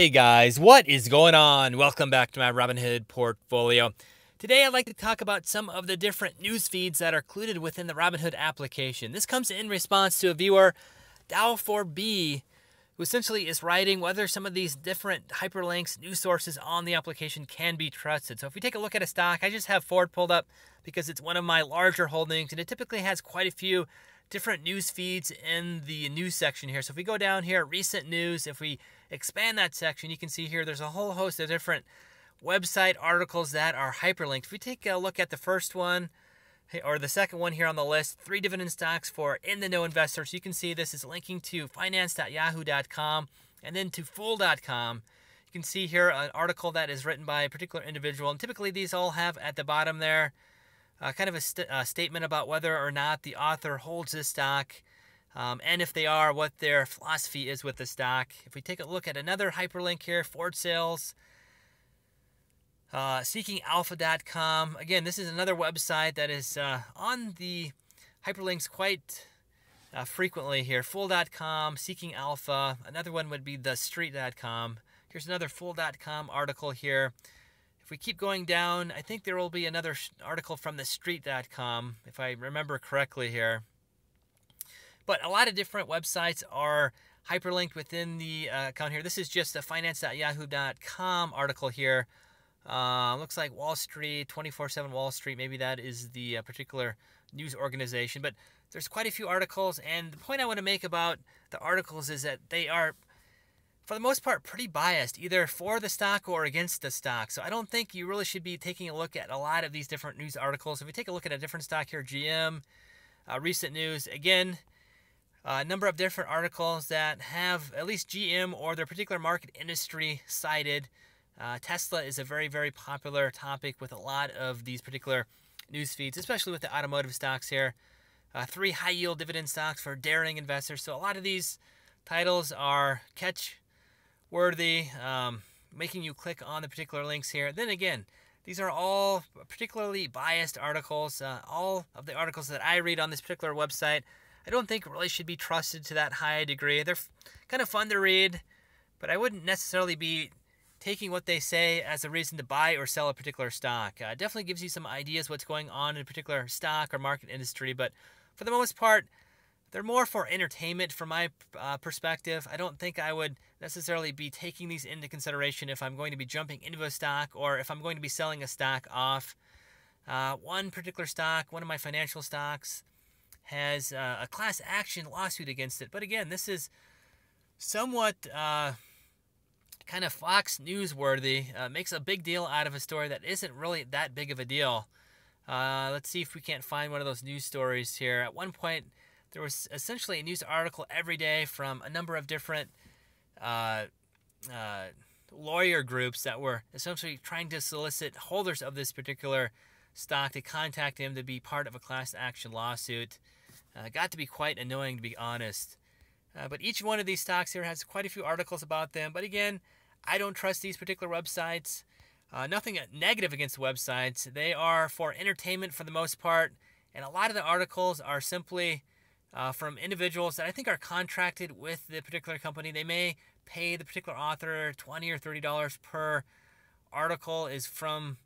Hey guys, what is going on? Welcome back to my Robinhood portfolio. Today I'd like to talk about some of the different news feeds that are included within the Robinhood application. This comes in response to a viewer, Dow4B, who essentially is writing whether some of these different hyperlinks, news sources on the application can be trusted. So if we take a look at a stock, I just have Ford pulled up because it's one of my larger holdings and it typically has quite a few different news feeds in the news section here. So if we go down here, recent news, if we expand that section, you can see here there's a whole host of different website articles that are hyperlinked. If we take a look at the first one, or the second one here on the list, 3 dividend stocks for in-the-know investors. You can see this is linking to finance.yahoo.com and then to fool.com. You can see here an article that is written by a particular individual, and typically these all have at the bottom there kind of a statement about whether or not the author holds this stock, and if they are, what their philosophy is with the stock. If we take a look at another hyperlink here, Ford sales, seekingalpha.com. Again, this is another website that is on the hyperlinks quite frequently here. Fool.com, Seeking Alpha. Another one would be thestreet.com. Here's another Fool.com article here. If we keep going down, I think there will be another article from thestreet.com, if I remember correctly here. But a lot of different websites are hyperlinked within the account here. This is just a finance.yahoo.com article here. Looks like Wall Street, 24/7 Wall Street. Maybe that is the particular news organization. But there's quite a few articles. And the point I want to make about the articles is that they are, for the most part, pretty biased, either for the stock or against the stock. So I don't think you really should be taking a look at a lot of these different news articles. If we take a look at a different stock here, GM, recent news, again, a number of different articles that have at least GM or their particular market industry cited. Tesla is a very, very popular topic with a lot of these particular news feeds, especially with the automotive stocks here. 3 high-yield dividend stocks for daring investors. So a lot of these titles are catch-worthy, making you click on the particular links here. Then again, these are all particularly biased articles. All of the articles that I read on this particular website, I don't think really should be trusted to that high a degree. They're kind of fun to read, but I wouldn't necessarily be taking what they say as a reason to buy or sell a particular stock. It definitely gives you some ideas what's going on in a particular stock or market industry, but for the most part, they're more for entertainment from my perspective. I don't think I would necessarily be taking these into consideration if I'm going to be jumping into a stock or if I'm going to be selling a stock off. One particular stock, one of my financial stocks, has a class action lawsuit against it. But again, this is somewhat kind of Fox News-worthy, makes a big deal out of a story that isn't really that big of a deal. Let's see if we can't find one of those news stories here. At one point, there was essentially a news article every day from a number of different lawyer groups that were essentially trying to solicit holders of this particular stock to contact him to be part of a class action lawsuit. Got to be quite annoying, to be honest. But each one of these stocks here has quite a few articles about them. But again, I don't trust these particular websites. Nothing negative against the websites. They are for entertainment for the most part. And a lot of the articles are simply from individuals that I think are contracted with the particular company. They may pay the particular author $20 or $30 per article, is from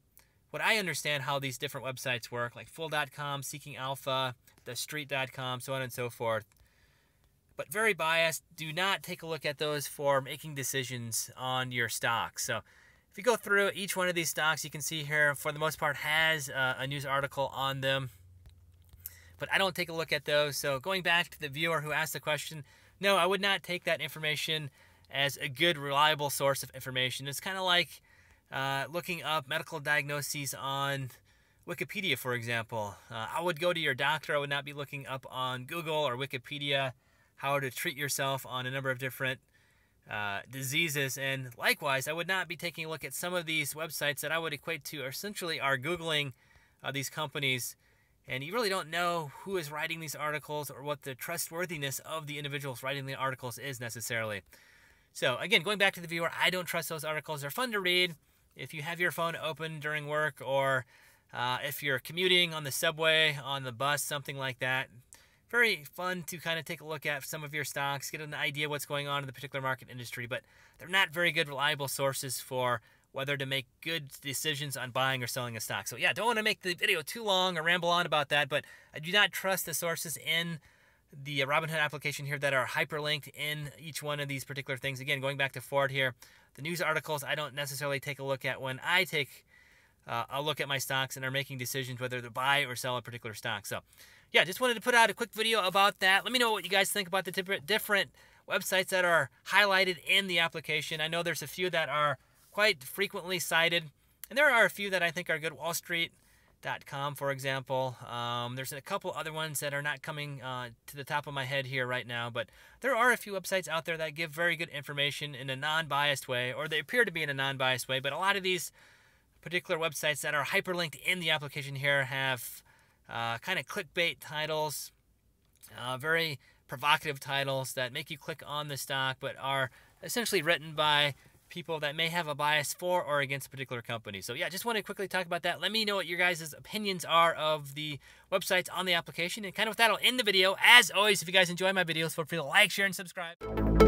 what I understand how these different websites work, like Fool.com, Seeking Alpha, thestreet.com, so on and so forth. But very biased. Do not take a look at those for making decisions on your stocks. So if you go through each one of these stocks, you can see here, for the most part, has a news article on them. But I don't take a look at those. So going back to the viewer who asked the question, no, I would not take that information as a good, reliable source of information. It's kind of like looking up medical diagnoses on Wikipedia, for example. I would go to your doctor. I would not be looking up on Google or Wikipedia how to treat yourself on a number of different diseases. And likewise, I would not be taking a look at some of these websites that I would equate to essentially are Googling these companies. And you really don't know who is writing these articles or what the trustworthiness of the individuals writing the articles is necessarily. So again, going back to the viewer, I don't trust those articles. They're fun to read if you have your phone open during work, or if you're commuting on the subway, on the bus, something like that. very fun to kind of take a look at some of your stocks, get an idea what's going on in the particular market industry, but they're not very good, reliable sources for whether to make good decisions on buying or selling a stock. So yeah, don't want to make the video too long or ramble on about that, but I do not trust the sources in the Robinhood application here that are hyperlinked in each one of these particular things. Again, going back to Ford here, the news articles I don't necessarily take a look at when I take a look at my stocks and are making decisions whether to buy or sell a particular stock. So yeah, just wanted to put out a quick video about that. Let me know what you guys think about the different websites that are highlighted in the application. I know there's a few that are quite frequently cited, and there are a few that I think are good. wallstreet.com, for example. There's a couple other ones that are not coming to the top of my head here right now, but there are a few websites out there that give very good information in a non-biased way, or they appear to be in a non-biased way, but a lot of these particular websites that are hyperlinked in the application here have kind of clickbait titles, very provocative titles that make you click on the stock, but are essentially written by people that may have a bias for or against a particular company. So yeah, just want to quickly talk about that. Let me know what your guys' opinions are of the websites on the application. And kind of with that, I'll end the video. As always, if you guys enjoy my videos, feel free to like, share, and subscribe.